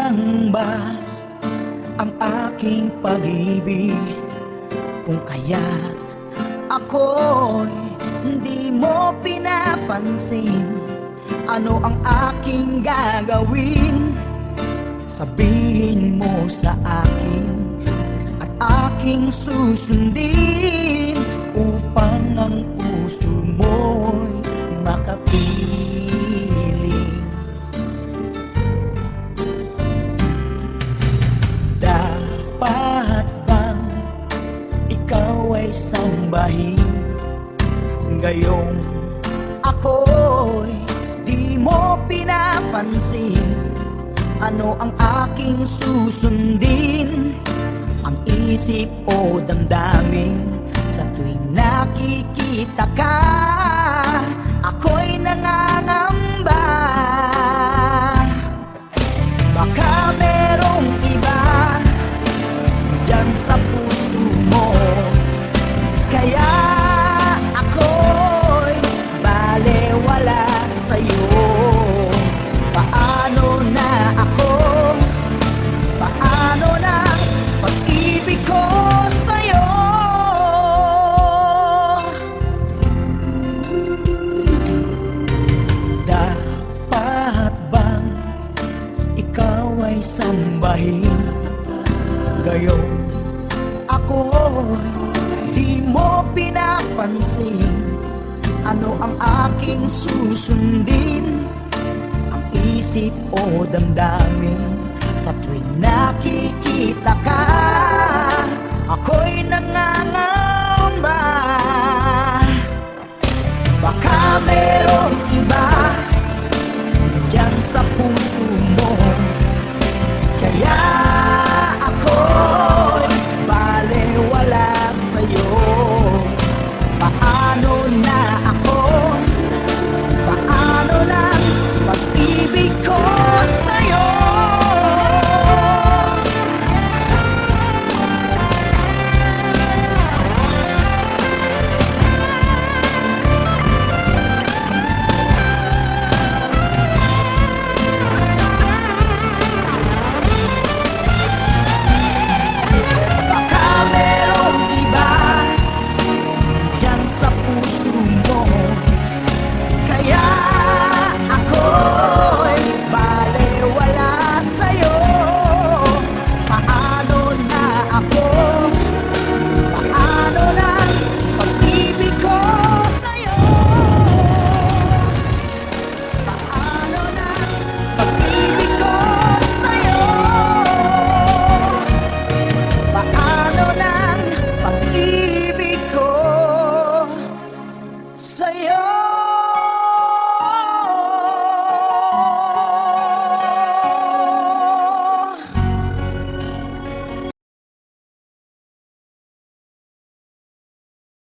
lang ba ang aking pag-ibig? Kung kaya't ako'y hindi mo pinapansin, ano ang aking gagawin? Sabihin mo sa akin at aking susundin, upang ang puso mo'y makapiling. Dapat bang ikaw ay sambahin, gayong ako'y di mo pinapansin? Ano ang aking susundin? Ang isip o damdamin? Sa tuwing nakikita ka, ako'y nangangamba. Baka merong iba dyan sa puso mo, kaya ako'y balewala sa'yo. Paano na ako? Paano na pag-ibig ko sa'yo? Dapat bang ikaw ay sambahin, gayong ako'y di mo pinapansin? Ano ang aking susundin? Ang isip o damdamin? Sa tuwing nakikita ka, ako'y